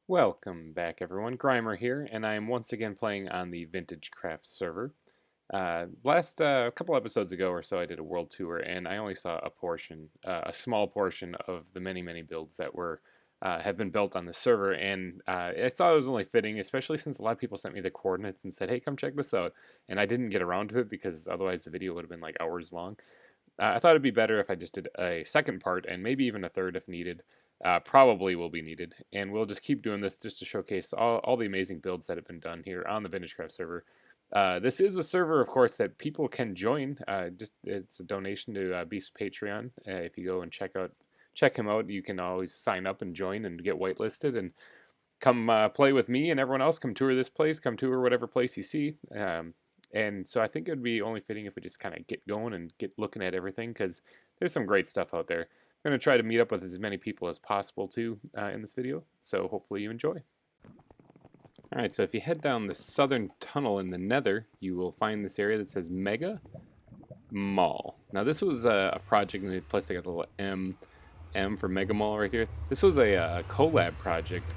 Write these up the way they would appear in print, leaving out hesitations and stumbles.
Welcome back everyone, GReimer here, and I am once again playing on the VintageCraft server. Last couple episodes ago or so I did a world tour, and I only saw a portion, a small portion of the many builds that were have been built on the server, and I thought it was only fitting, especially since a lot of people sent me the coordinates and said, hey, come check this out, and I didn't get around to it because otherwise the video would have been like hours long. I thought it'd be better if I just did a second part and maybe even a third if needed. Probably will be needed, and we'll just keep doing this just to showcase all the amazing builds that have been done here on the VintageCraft server. This is a server, of course, that people can join. It's a donation to Beast's Patreon. If you go and check him out, you can always sign up and join and get whitelisted and come play with me and everyone else. Come tour this place. Come tour whatever place you see. And so I think it would be only fitting if we just kind of get going and get looking at everything, because there's some great stuff out there. I'm going to try to meet up with as many people as possible too in this video, so hopefully you enjoy. Alright, so if you head down the southern tunnel in the nether, you will find this area that says Mega Mall. Now this was a project, and plus they got the little M for Mega Mall right here. This was a collab project,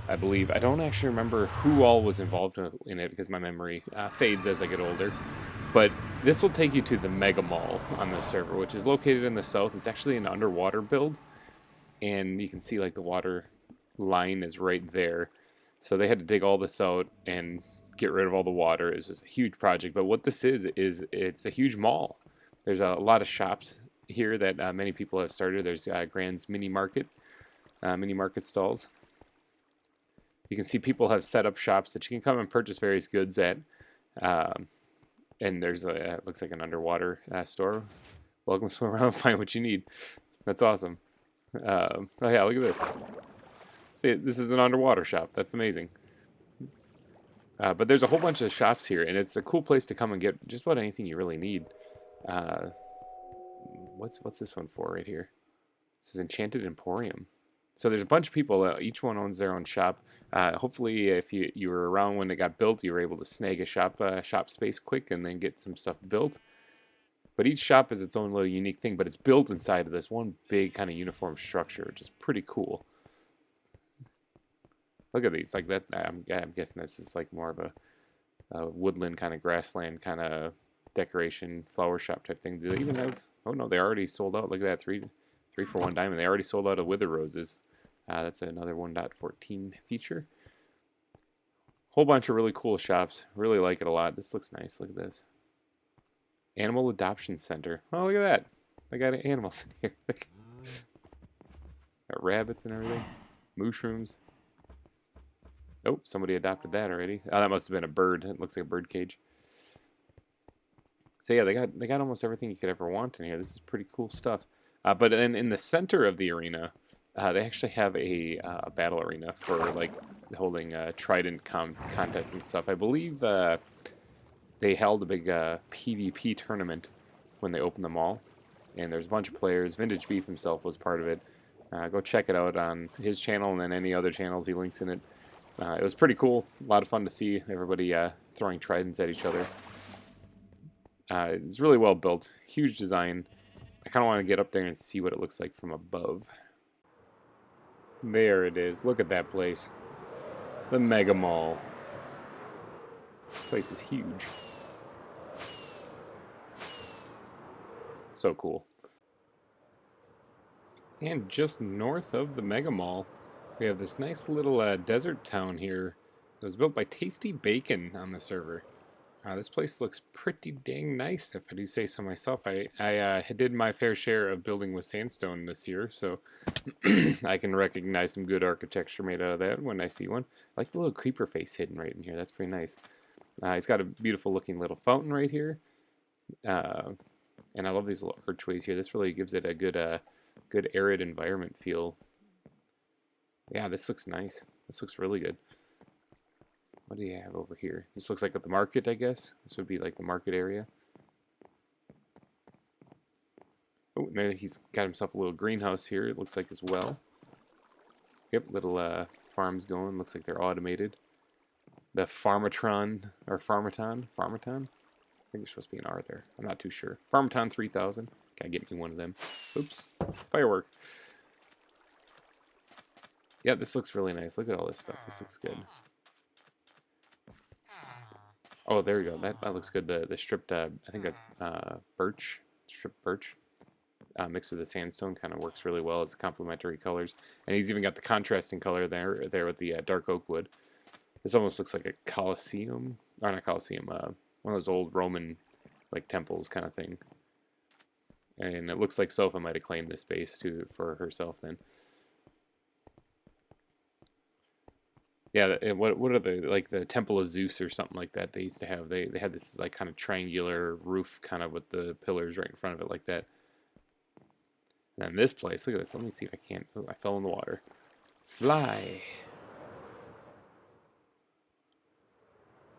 I believe. I don't actually remember who all was involved in it because my memory fades as I get older. But this will take you to the Mega Mall on the server, which is located in the south. It's actually an underwater build, and you can see like the water line is right there. So they had to dig all this out and get rid of all the water. It's just a huge project. But what this is it's a huge mall. There's a lot of shops here that many people have started. There's Gran's mini market stalls. You can see people have set up shops that you can come and purchase various goods at. And there's it looks like an underwater store. Welcome, swim around and find what you need. That's awesome. Oh yeah, look at this. See, this is an underwater shop. That's amazing. But there's a whole bunch of shops here, and it's a cool place to come and get just about anything you really need. What's this one for right here? This is Enchanted Emporium. So there's a bunch of people, each one owns their own shop. Hopefully, if you were around when it got built, you were able to snag a shop space quick and then get some stuff built. But each shop is its own little unique thing, but it's built inside of this one big kind of uniform structure, which is pretty cool. Look at these, like that. I'm guessing this is like more of a woodland kind of grassland kind of decoration, flower shop type thing. Do they even have? Oh no, they already sold out. Look at that, three for $1 diamond. They already sold out of Wither Roses. That's another 1.14 feature. Whole bunch of really cool shops. Really like it a lot. This looks nice. Look at this. Animal Adoption Center. Oh, look at that. They got animals in here. Got rabbits and everything. Mushrooms. Oh, somebody adopted that already. Oh, that must have been a bird. It looks like a bird cage. So yeah, they got almost everything you could ever want in here. This is pretty cool stuff. But then in the center of the arena, they actually have a battle arena for like holding trident contests and stuff. I believe they held a big PvP tournament when they opened the mall, and there's a bunch of players. Vintage Beef himself was part of it. Go check it out on his channel and then any other channels he links in it. It was pretty cool. A lot of fun to see everybody throwing tridents at each other. It's really well built. Huge design. I kind of want to get up there and see what it looks like from above. There it is. Look at that place. The Mega Mall. This place is huge. So cool. And just north of the Mega Mall, we have this nice little desert town here. It was built by Tasty Bacon on the server. This place looks pretty dang nice, if I do say so myself. I did my fair share of building with sandstone this year, so I can recognize some good architecture made out of that when I see one. I like the little creeper face hidden right in here. That's pretty nice. It's got a beautiful looking little fountain right here. And I love these little archways here. This really gives it a good arid environment feel. Yeah, this looks nice. This looks really good. What do you have over here? This looks like at the market, I guess. This would be like the market area. Oh, maybe he's got himself a little greenhouse here, it looks like as well. Yep, little farms going. Looks like they're automated. The Farmatron, or Farmaton? Farmaton? I think there's supposed to be an R there. I'm not too sure. Farmaton 3000. Gotta get me one of them. Oops. Firework. Yeah, this looks really nice. Look at all this stuff. This looks good. Oh, there we go. That looks good. The stripped, I think that's birch, stripped birch, mixed with the sandstone, kind of works really well as complementary colors. And he's even got the contrasting color there with the dark oak wood. This almost looks like a Colosseum, or not Colosseum, one of those old Roman like temples kind of thing. And it looks like Sofa might have claimed this space for herself then. Yeah, what are the, like the Temple of Zeus or something like that they used to have. They had this like kind of triangular roof kind of with the pillars right in front of it like that. And then this place, look at this. Let me see if I can't. Oh, I fell in the water. Fly.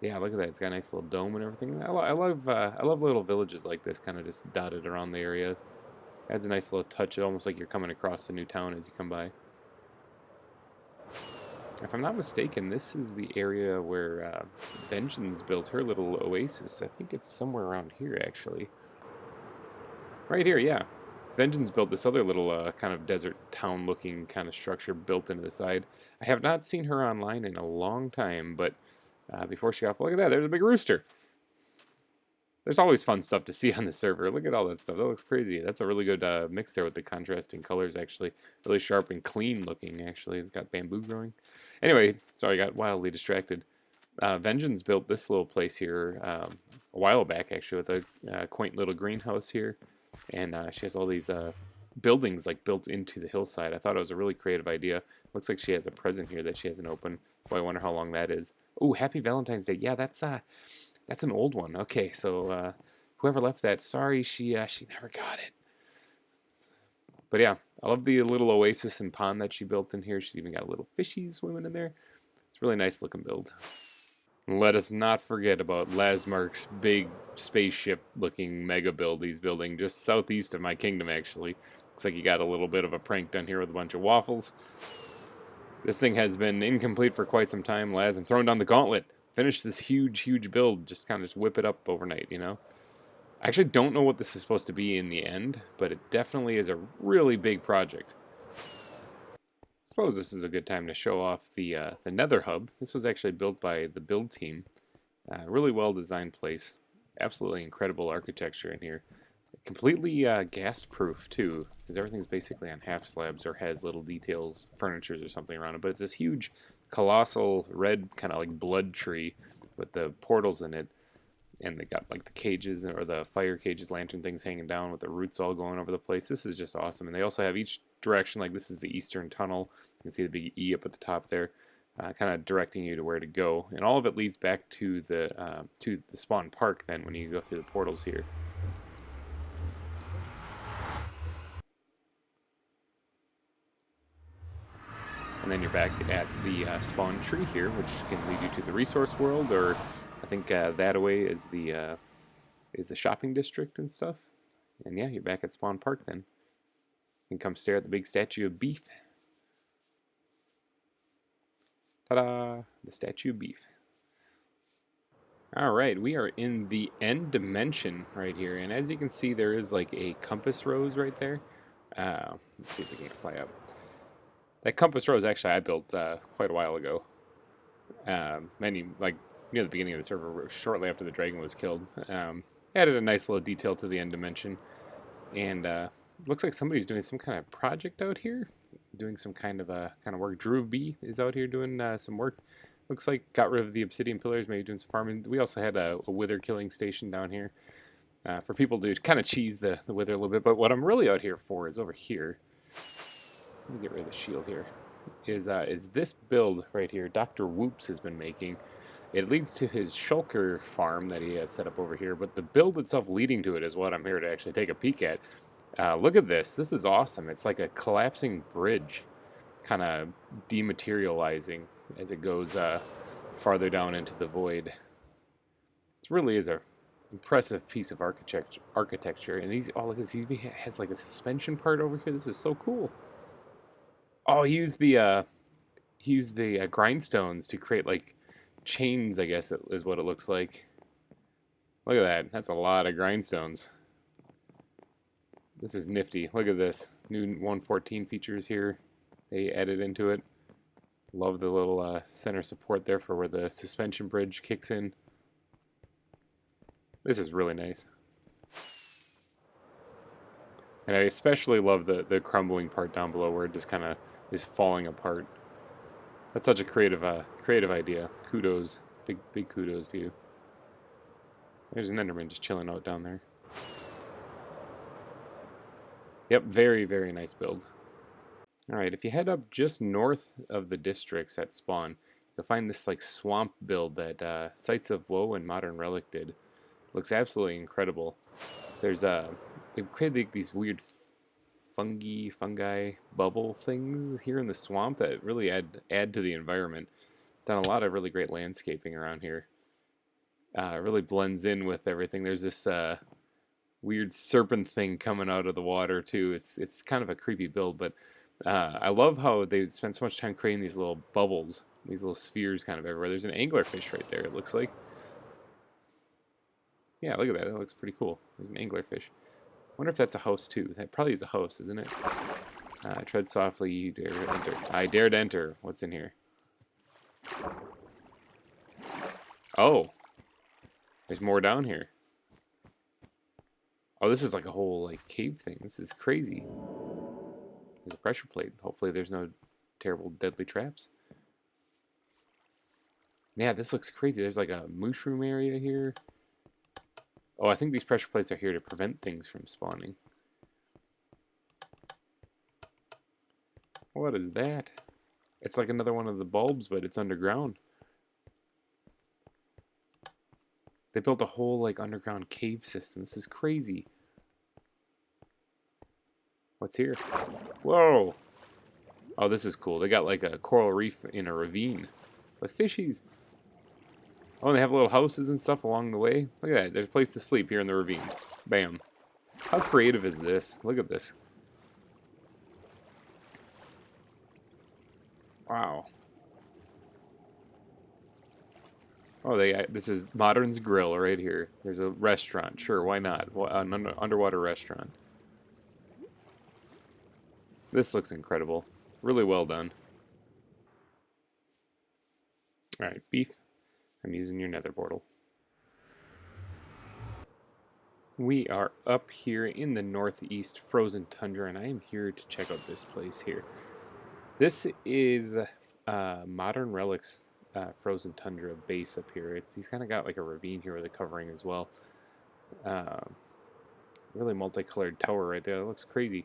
Yeah, look at that. It's got a nice little dome and everything. I love little villages like this, kind of just dotted around the area. Adds a nice little touch, almost like you're coming across a new town as you come by. If I'm not mistaken, this is the area where Vengeance built her little oasis. I think it's somewhere around here, actually. Right here, yeah. Vengeance built this other little kind of desert town-looking kind of structure built into the side. I have not seen her online in a long time, but before she got off, look at that, there's a big rooster. There's always fun stuff to see on the server. Look at all that stuff. That looks crazy. That's a really good mix there with the contrasting colors, actually. Really sharp and clean looking, actually. It's got bamboo growing. Anyway, sorry, I got wildly distracted. Vengeance built this little place here a while back, actually, with a quaint little greenhouse here. And she has all these buildings like built into the hillside. I thought it was a really creative idea. Looks like she has a present here that she hasn't opened. Boy, I wonder how long that is. Oh, Happy Valentine's Day. Yeah, that's an old one. Okay, so whoever left that, sorry, she never got it. But yeah, I love the little oasis and pond that she built in here. She's even got little fishies swimming in there. It's a really nice looking build. And let us not forget about Lazmark's big spaceship looking mega build he's building just southeast of my kingdom, actually. Looks like he got a little bit of a prank done here with a bunch of waffles. This thing has been incomplete for quite some time, Laz. I'm throwing down the gauntlet. Finish this huge build. Just kind of whip it up overnight, you know? I actually don't know what this is supposed to be in the end, but it definitely is a really big project. I suppose this is a good time to show off the Nether Hub. This was actually built by the build team. Really well designed place. Absolutely incredible architecture in here. Completely gas-proof too, because everything's basically on half slabs or has little details, furnitures or something around it. But it's this huge, colossal red kind of like blood tree with the portals in it, and they got like the cages or the fire cages, lantern things hanging down with the roots all going over the place. This is just awesome. And they also have each direction, like this is the eastern tunnel. You can see the big E up at the top there, kind of directing you to where to go. And all of it leads back to the spawn park then when you go through the portals here. And then you're back at the spawn tree here, which can lead you to the resource world, or I think that away is the shopping district and stuff. And yeah, you're back at Spawn Park then. You can come stare at the big statue of beef. Ta-da! The statue of beef. Alright, we are in the end dimension right here. And as you can see, there is like a compass rose right there. Let's see if we can fly up. That compass rose, actually, I built quite a while ago. Near the beginning of the server, shortly after the dragon was killed. Added a nice little detail to the end dimension. And looks like somebody's doing some kind of project out here. Doing some kind of work. Drew B is out here doing some work. Looks like got rid of the obsidian pillars, maybe doing some farming. We also had a wither killing station down here. For people to kind of cheese the wither a little bit. But what I'm really out here for is over here. Let me get rid of the shield here. Is this build right here Dr. Whoops has been making. It leads to his shulker farm that he has set up over here, but the build itself leading to it is what I'm here to actually take a peek at. Look at this. This is awesome. It's like a collapsing bridge, kind of dematerializing as it goes farther down into the void. It really is a impressive piece of architecture. And look at this. He has like a suspension part over here. This is so cool. Oh, he used the grindstones to create like chains, I guess is what it looks like. Look at that. That's a lot of grindstones. This is nifty. Look at this. New 1.14 features here. They added into it. Love the little center support there for where the suspension bridge kicks in. This is really nice. And I especially love the crumbling part down below where it just kind of is falling apart. That's such a creative idea. Kudos. Big kudos to you. There's an Enderman just chilling out down there. Yep, very nice build. Alright, if you head up just north of the districts at spawn, you'll find this like swamp build that Sites of Woe and Modern Relic did. Looks absolutely incredible. There's they've created these weird fungi bubble things here in the swamp that really add to the environment. Done a lot of really great landscaping around here. It really blends in with everything. There's this weird serpent thing coming out of the water too. It's kind of a creepy build, but I love how they spent so much time creating these little bubbles, these little spheres kind of everywhere. There's an anglerfish right there, it looks like. Yeah, look at that. That looks pretty cool. There's an anglerfish. Wonder if that's a host too. That probably is a host, isn't it? Tread softly, you dare enter. I dared enter. What's in here? Oh. There's more down here. Oh, this is like a whole like cave thing. This is crazy. There's a pressure plate. Hopefully there's no terrible deadly traps. Yeah, this looks crazy. There's like a mushroom area here. Oh, I think these pressure plates are here to prevent things from spawning. What is that? It's like another one of the bulbs, but it's underground. They built a whole like underground cave system. This is crazy. What's here? Whoa! Oh, this is cool. They got like a coral reef in a ravine with fishies. Oh, and they have little houses and stuff along the way. Look at that. There's a place to sleep here in the ravine. Bam. How creative is this? Look at this. Wow. Oh, this is Modern's Grill right here. There's a restaurant. Sure, why not? An underwater restaurant. This looks incredible. Really well done. Alright, beef. I'm using your nether portal. We are up here in the northeast frozen tundra, and I am here to check out this place here. This is Modern Relic's frozen tundra base up here. He's kind of got like a ravine here with a covering as well. Really multicolored tower right there. That looks crazy.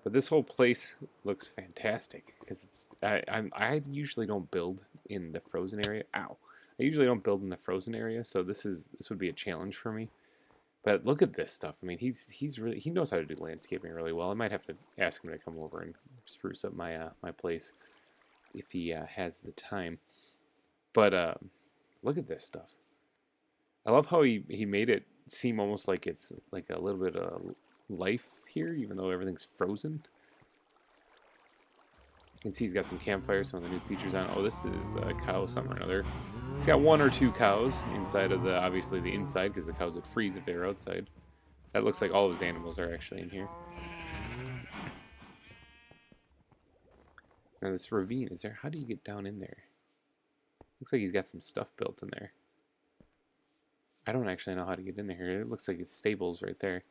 But this whole place looks fantastic because it's. I usually don't build in the frozen area. Ow! I usually don't build in the frozen area, so this would be a challenge for me. But look at this stuff. I mean, he knows how to do landscaping really well. I might have to ask him to come over and spruce up my my place if he has the time. But look at this stuff. I love how he made it seem almost like it's like a little bit of life here, even though everything's frozen. You can see he's got some campfires, some of the new features on. Oh, this is a cow somewhere or another. He's got 1 or 2 cows inside of obviously the inside, because the cows would freeze if they were outside. That looks like all of his animals are actually in here. Now this ravine, how do you get down in there? Looks like he's got some stuff built in there. I don't actually know how to get in there. It looks like it's stables right there.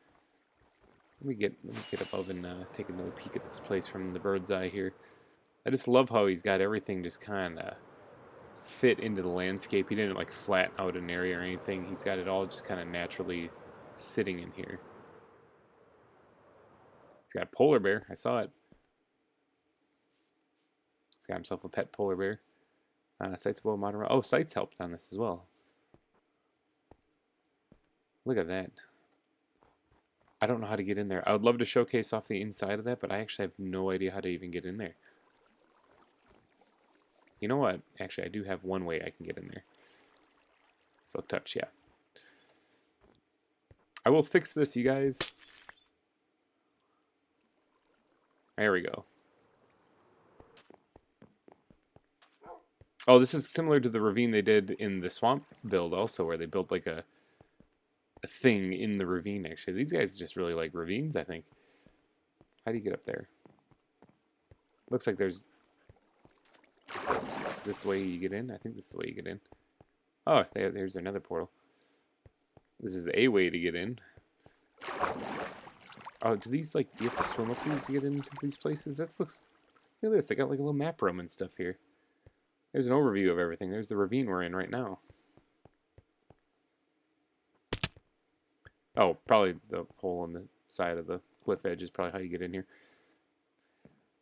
Let me get above and take another peek at this place from the bird's eye here. I just love how he's got everything just kind of fit into the landscape. He didn't like flatten out an area or anything. He's got it all just kind of naturally sitting in here. He's got a polar bear. I saw it. He's got himself a pet polar bear. Sites below modern. Oh, Sites helped on this as well. Look at that. I don't know how to get in there. I would love to showcase off the inside of that, but I actually have no idea how to even get in there. You know what? Actually, I do have one way I can get in there. Silk touch, yeah. I will fix this, you guys. There we go. Oh, this is similar to the ravine they did in the swamp build also, where they built like a thing in the ravine, actually. These guys just really like ravines, I think. How do you get up there? Looks like there's... access. Is this the way you get in? I think this is the way you get in. Oh, there's another portal. This is a way to get in. Oh, do these, like, do you have to swim up these to get into these places? That looks... Look at this. They got, like, a little map room and stuff here. There's an overview of everything. There's the ravine we're in right now. Oh, probably the hole on the side of the cliff edge is probably how you get in here.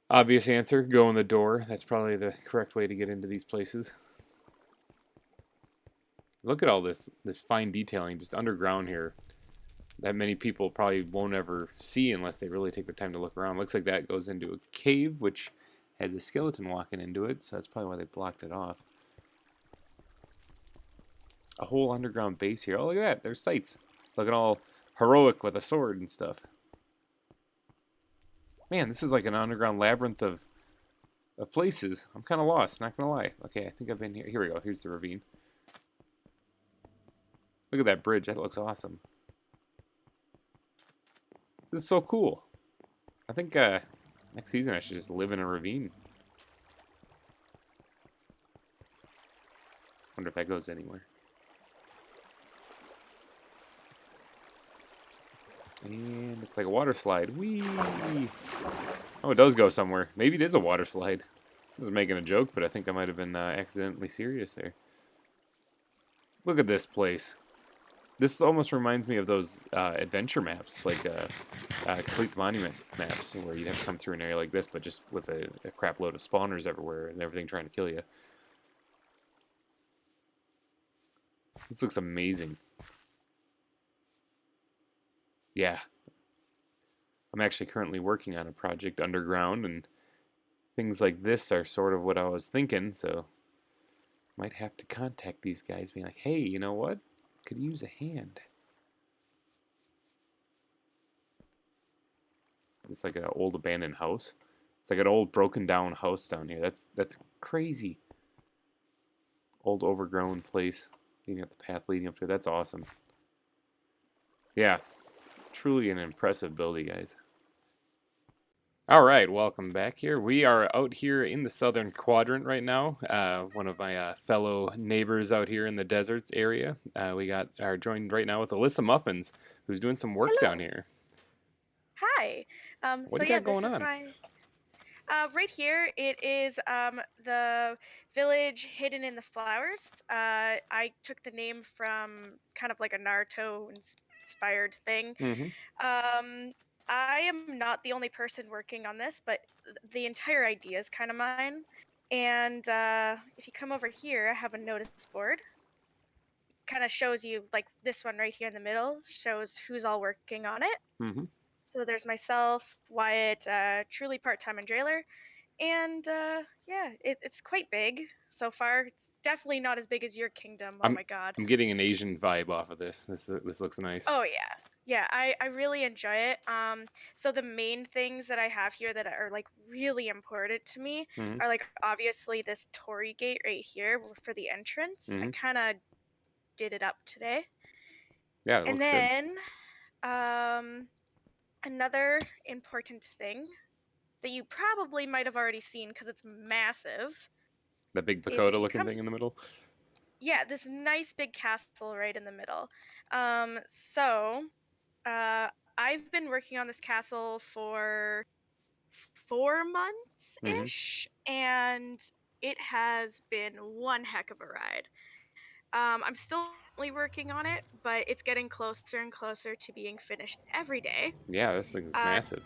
Obvious answer, go in the door. That's probably the correct way to get into these places. Look at all this fine detailing just underground here that many people probably won't ever see unless they really take the time to look around. Looks like that goes into a cave, which has a skeleton walking into it, so that's probably why they blocked it off. A whole underground base here. Oh, look at that. There's sights. Looking all heroic with a sword and stuff. Man, this is like an underground labyrinth of places. I'm kind of lost, not going to lie. Okay, I think I've been here. Here we go. Here's the ravine. Look at that bridge. That looks awesome. This is so cool. I think next season I should just live in a ravine. Wonder if that goes anywhere. And it's like a water slide. Whee! Oh, it does go somewhere. Maybe it is a water slide. I was making a joke, but I think I might have been accidentally serious there. Look at this place. This almost reminds me of those adventure maps, like Complete the Monument maps, where you'd have to come through an area like this, but just with a crap load of spawners everywhere and everything trying to kill you. This looks amazing. Yeah. I'm actually currently working on a project underground, and things like this are sort of what I was thinking, so might have to contact these guys, being like, hey, you know what? Could use a hand. Is this like an old abandoned house? It's like an old broken down house down here. That's crazy. Old overgrown place. Leading up the path leading up to it. That's awesome. Yeah. Truly an impressive build, you guys. Alright, welcome back here. We are out here in the southern quadrant right now. One of my fellow neighbors out here in the deserts area. We are joined right now with Alyssa Muffins, who's doing some work down here. Hi. What So do you yeah, got going this is on? my right here. It is the village hidden in the flowers. I took the name from kind of like a Naruto inspired thing. Mm-hmm. Um, I am not the only person working on this, but the entire idea is kind of mine. And if you come over here, I have a notice board. Kind of shows you like this one right here in the middle shows who's all working on it. Mm-hmm. So there's myself, Wyatt, truly part-time and Drailer, and yeah, it's quite big so far. It's definitely not as big as your kingdom. Oh I'm my god. I'm getting an Asian vibe off of this. This looks nice. Oh yeah, yeah. I really enjoy it. So the main things that I have here that are like really important to me Mm-hmm. are like obviously this Torii gate right here for the entrance. I Mm-hmm. kind of did it up today, Yeah, it and looks good. then um another important thing that you probably might have already seen because it's massive That big is pagoda if you looking come thing in the middle. yeah, this nice big castle right in the middle. So I've been working on this castle for 4 months Mm-hmm. ish, and it has been one heck of a ride. I'm still working on it, but it's getting closer and closer to being finished every day. Yeah, this thing is uh, massive.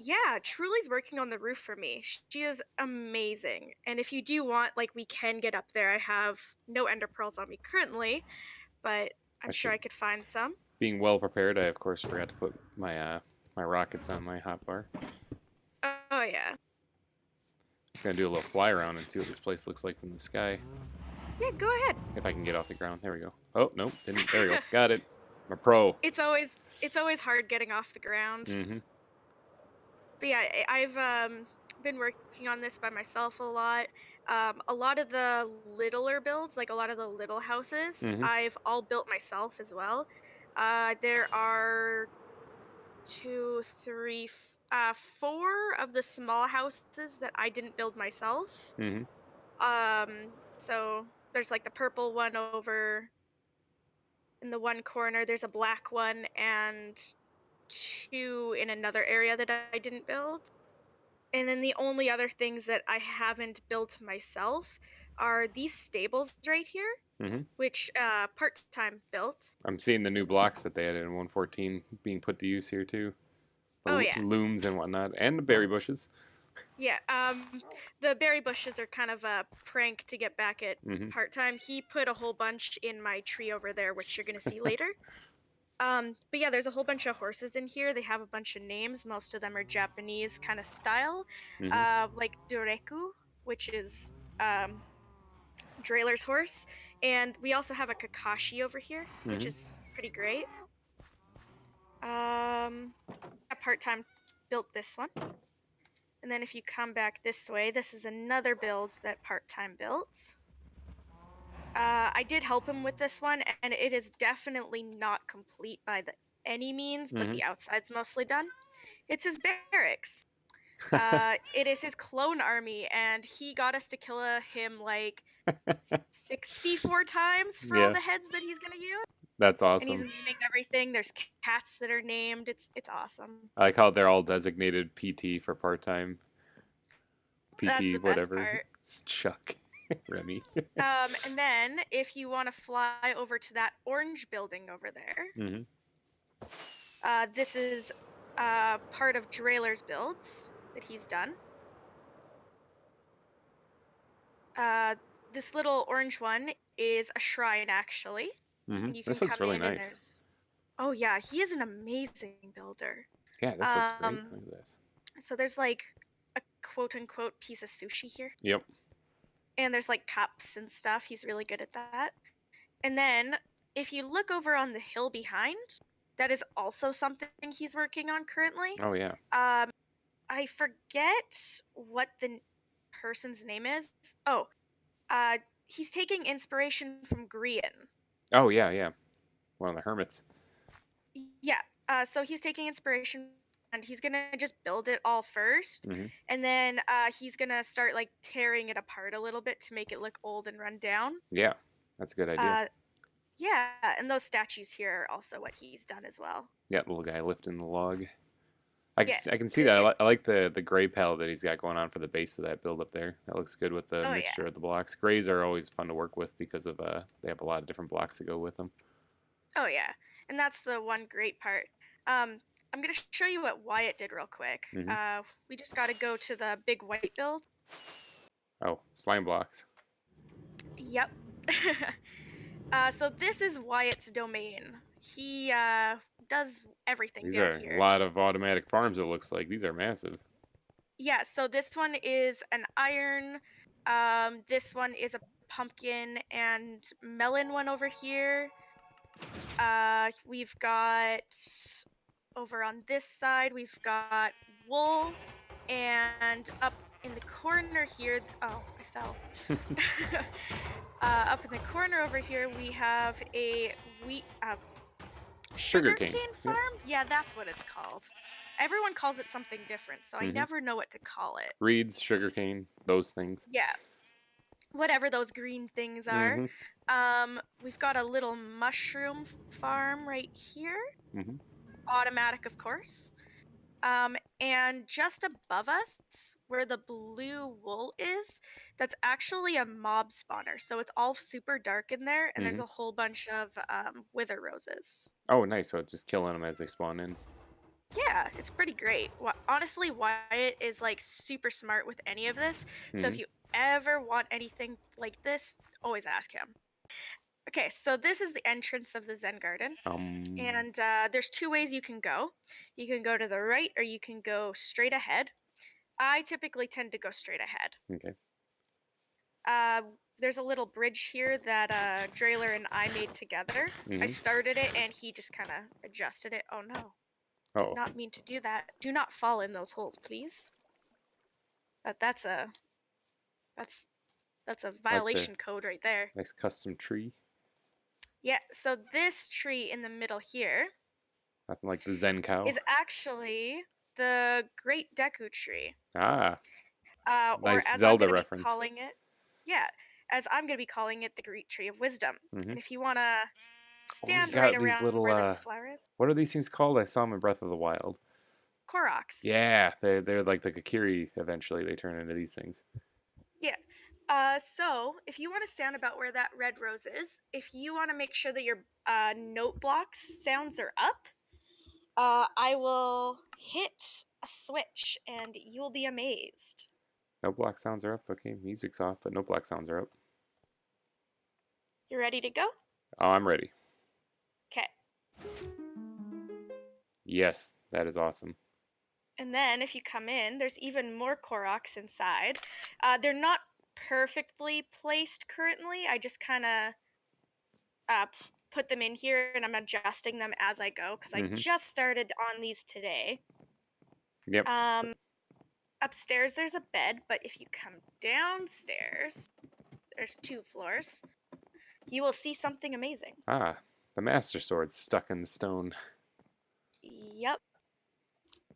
Yeah, Truly's working on the roof for me. She is amazing. And if you do want, like, we can get up there. I have no ender pearls on me currently, but I I'm sure should, I could find some. being well prepared, I of course forgot to put my rockets on my hotbar. Oh, yeah. Just gonna do a little fly around and see what this place looks like from the sky. Yeah, go ahead. If I can get off the ground. There we go. Oh, nope. Didn't. There we go. Got it. I'm a pro. It's always hard getting off the ground. Mm-hmm. But yeah, I've been working on this by myself a lot. A lot of the littler builds, like a lot of the little houses, Mm-hmm. I've all built myself as well. There are two, three, four of the small houses that I didn't build myself. Mm-hmm. So there's like the purple one over in the one corner. There's a black one and two in another area that I didn't build. And then the only other things that I haven't built myself are these stables right here, Hmm. which part-time built. I'm seeing the new blocks that they added in 114 being put to use here too. The Oh yeah. looms and whatnot, and the berry bushes. Yeah, the berry bushes are kind of a prank to get back at Hmm. part-time. He put a whole bunch in my tree over there, which you're gonna see later. But yeah, there's a whole bunch of horses in here. They have a bunch of names. Most of them are Japanese kind of style, Hmm. like Dureku, which is Drailer's horse, and we also have a Kakashi over here, which Hmm. is pretty great. A part-time built this one. And then if you come back this way, this is another build that part-time built. I did help him with this one, and it is definitely not complete by any means, but Hmm. the outside's mostly done. It's his barracks. It is his clone army, and he got us to kill him like 64 times for all Yeah, the heads that he's gonna use. that's And he's awesome. naming everything. There's cats that are named. It's awesome. I like how they're all designated PT for part-time. That's PT, the best whatever. part. Chuck. Remy. And then if you want to fly over to that orange building over there, Hmm. this is part of Drailer's builds that he's done. Uh, this little orange one is a shrine, actually. Hmm. And you can This looks come really in and nice. there's... Oh, yeah, he is an amazing builder. Yeah, this looks great. Um, Look at this. so there's like a quote-unquote piece of sushi here. Yep. And there's like cups and stuff. He's really good at that. And then if you look over on the hill behind, that is also something he's working on currently. Oh yeah. I forget what the person's name is. Oh, he's taking inspiration from Grian. Oh yeah, yeah. One of the hermits. Yeah. So he's taking inspiration and he's gonna just build it all first, Hmm. and then he's gonna start like tearing it apart a little bit to make it look old and run down. Yeah, that's a good idea. Uh, yeah, and those statues here are also what he's done as well. Yeah, little guy lifting the log. I can, Yeah, I can see that. it, I like the gray palette that he's got going on for the base of that build up there. That looks good with the oh mixture yeah, of the blocks. Grays are always fun to work with because of they have a lot of different blocks to go with them. oh yeah, and that's the one great part. Um, I'm gonna show you what Wyatt did real quick. Hmm. We just got to go to the big white build. Oh, slime blocks. Yep. So this is Wyatt's domain. He does everything These down are a here. lot of automatic farms. It looks like these are massive. Yeah, so this one is an iron. This one is a pumpkin and melon one over here. We've got over on this side, we've got wool, and up in the corner here, oh, I fell. Up in the corner over here, we have a wheat Sugarcane. sugarcane Yep. farm. Yeah, that's what it's called. Everyone calls it something different, so I Hmm. never know what to call it. Reeds, sugarcane, those things. Yeah, whatever those green things are. Hmm. We've got a little mushroom farm right here. Hmm. Automatic, of course. And just above us, where the blue wool is, that's actually a mob spawner. So it's all super dark in there, and there's Hmm. a whole bunch of wither roses. Oh, nice. So it's just killing them as they spawn in. Yeah, it's pretty great. Honestly, Wyatt is like super smart with any of this. So Hmm. if you ever want anything like this, always ask him. Okay, so this is the entrance of the Zen Garden. And there's two ways you can go. You can go to the right or you can go straight ahead. I typically tend to go straight ahead. Okay. Uh, there's a little bridge here that Drailer and I made together. I Hmm. started it and he just kind of adjusted it. Oh no, did Oh, not mean to do that. Do not fall in those holes, please. That's a that's that's a like the violation code right there. nice custom tree. Yeah, so this tree in the middle here Nothing like the Zen cow. is actually the Great Deku Tree. Ah, Or nice as I'm Zelda going to be reference. calling it. Yeah, as I'm going to be calling it the Great Tree of Wisdom. Mm-hmm. And if you want to Oh, you stand right got these around little, where this flower is, what are these things called? I saw them in Breath of the Wild. Koroks. Yeah, they're like the Kakiri. Eventually, they turn into these things. Yeah. So if you want to stand about where that red rose is, if you want to make sure that your note blocks sounds are up, I will hit a switch and you will be amazed. No block sounds are up. Okay, music's off, but no block sounds are up. You ready to go? Oh, I'm ready. Okay. Yes, that is awesome. And then if you come in, there's even more Koroks inside. They're not perfectly placed currently. I just kind of put them in here and I'm adjusting them as I go because I Mm-hmm. just started on these today. Yep. Um, Upstairs there's a bed, but if you come downstairs, there's 2 floors. You will see something amazing. Ah, the Master Sword's stuck in the stone. Yep.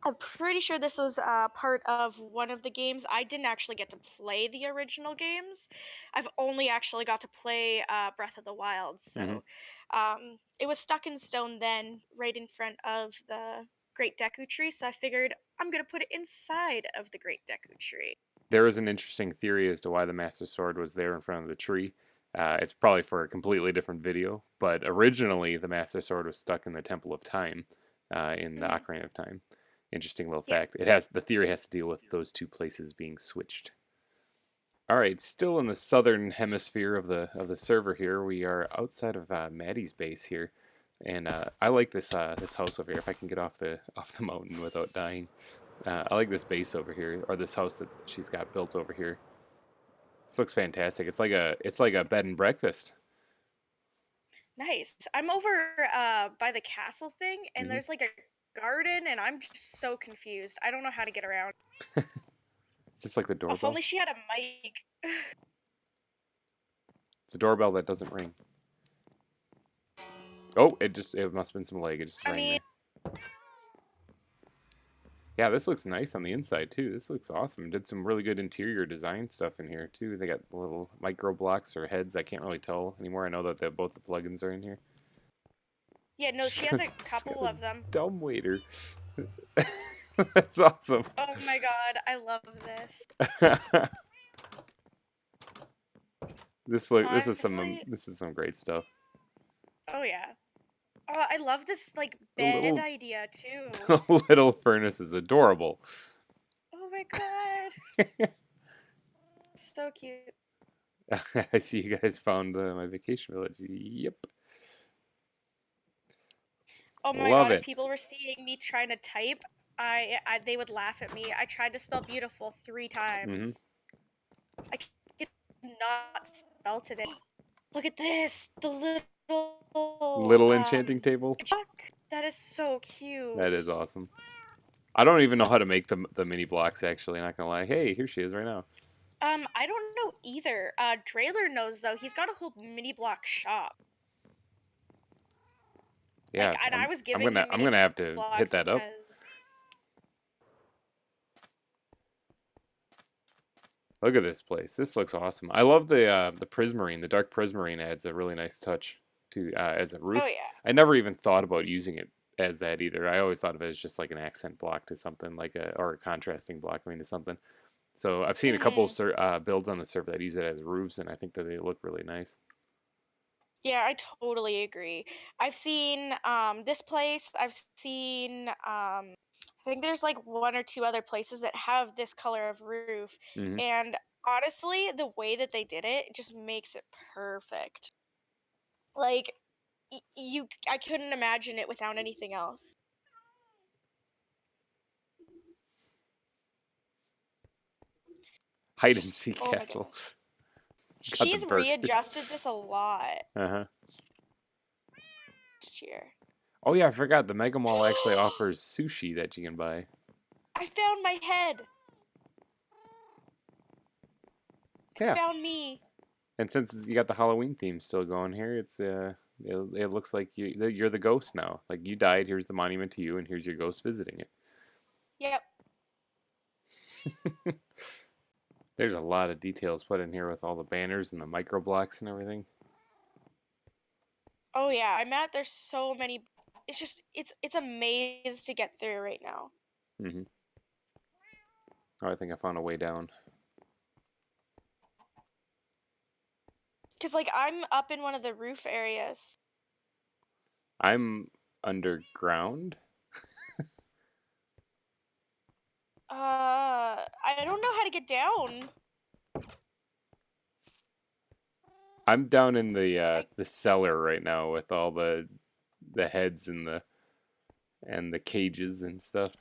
I'm pretty sure this was part of one of the games. I didn't actually get to play the original games. I've only actually got to play Breath of the Wild. Mm-hmm. So it was stuck in stone then, right in front of the Great Deku Tree. So I figured I'm going to put it inside of the Great Deku Tree. There is an interesting theory as to why the Master Sword was there in front of the tree. It's probably for a completely different video, but originally the Master Sword was stuck in the Temple of Time, in the Hmm. Ocarina of Time. Interesting little Yeah. fact. The theory has to deal with those two places being switched. All right, still in the southern hemisphere of the server here. We are outside of Maddys Base here, and I like this house over here. If I can get off the mountain without dying, I like this base over here, or this house that she's got built over here. This looks fantastic. It's like a bed and breakfast. Nice. I'm over by the castle thing, and Hmm. there's like a garden, and I'm just so confused. I don't know how to get around. Is this like the If doorbell? only she had a mic. It's a doorbell that doesn't ring. Oh, it must have been some lag. It just I rang mean, there. Yeah, this looks nice on the inside too. This looks awesome. Did some really good interior design stuff in here too. They got little micro blocks or heads. I can't really tell anymore. I know that both the plugins are in here. yeah, no, she has a She's got couple a of them. dumb waiter. That's awesome. Oh my god, I love this. Honestly, this is some great stuff. oh yeah. Oh, I love this like The bed little idea too. the little furnace is adorable. Oh my god, so cute. I see you guys found my vacation village. Yep. Oh my Love god, if it. people were seeing me trying to type, they would laugh at me. I tried to spell beautiful 3 Hmm. times. I could not spell today. Look at this, the little Little enchanting table. block. That is so That cute. is awesome. I don't even know how to make the mini blocks actually, not gonna lie. Hey, here she is right now. I don't know either. Drayler knows though. He's got a whole mini block shop. Like, Yeah, and I was I'm giving gonna him I'm mini gonna have to hit blocks that up. because Look at this place. This looks awesome. I love the prismarine. The dark prismarine adds a really nice touch to as a oh roof. yeah. I never even thought about using it as that either. I always thought of it as just like an accent block to something, like or a contrasting block, I mean, to something. So I've seen a couple Hmm. builds on the server that use it as roofs, and I think that they look really nice. Yeah, I totally agree. I've seen this place. I've seen I think there's like 1 or 2 other places that have this color of roof, Hmm. and honestly, the way that they did it just makes it perfect. Like I couldn't imagine it without anything else. Hide and Just seek oh my castle. goodness. Got the She's burgers. readjusted this a lot Uh-huh. this year. Oh yeah, I forgot. The Mega Mall actually offers sushi that you can buy. I found my head. I Yeah, found me. and since you got the Halloween theme still going here, it looks like you're the ghost now. Like you died. Here's the monument to you, and here's your ghost visiting it. Yep. There's a lot of details put in here with all the banners and the micro blocks and everything. Oh yeah, there's so many. It's just it's a maze to get through right now. Mm-hmm. Oh, I think I found a way down. Cause like I'm up in one of the roof areas. I'm underground. I don't know how to get down. I'm down in the cellar right now with all the heads and the cages and stuff.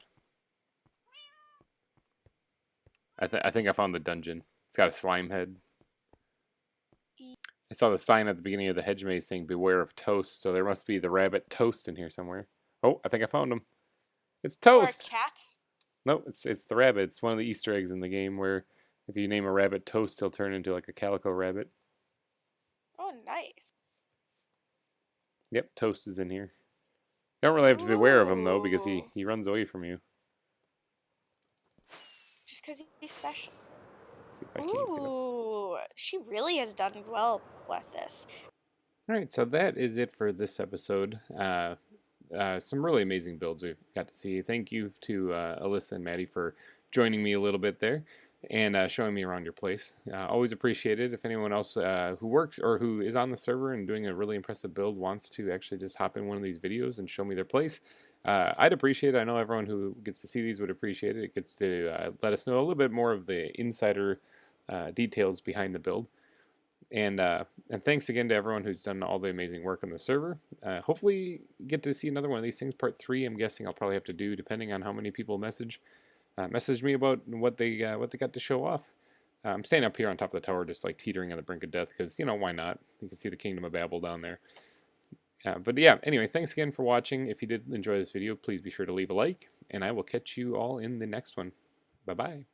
I think I found the dungeon. It's got a slime head. I saw the sign at the beginning of the hedge maze saying "Beware of Toast," so there must be the rabbit Toast in here somewhere. Oh, I think I found him. It's Or a Toast. cat. No, it's the rabbit. It's one of the Easter eggs in the game where if you name a rabbit Toast, he'll turn into like a calico rabbit. Oh, nice. Yep, Toast is in here. You don't really have to be aware of him though because Ooh. he runs away from you. Just because he's special. Let's see if I can't get him. Ooh, she really has done well with this. All right, so that is it for this episode. Some really amazing builds we've got to see. Thank you to Alyssa and Maddie for joining me a little bit there and showing me around your place. Always appreciate it. If anyone else who works or who is on the server and doing a really impressive build wants to actually just hop in one of these videos and show me their place, I'd appreciate it. I know everyone who gets to see these would appreciate it. It gets to let us know a little bit more of the insider details behind the build. And thanks again to everyone who's done all the amazing work on the server. Hopefully get to see another one of these things. Part 3, I'm guessing I'll probably have to do depending on how many people message me about what they got to show off. I'm staying up here on top of the tower, just like teetering on the brink of death, because why not? You can see the Kingdom of Babel down there. But yeah, anyway, thanks again for watching. If you did enjoy this video, please be sure to leave a like, and I will catch you all in the next one. Bye bye.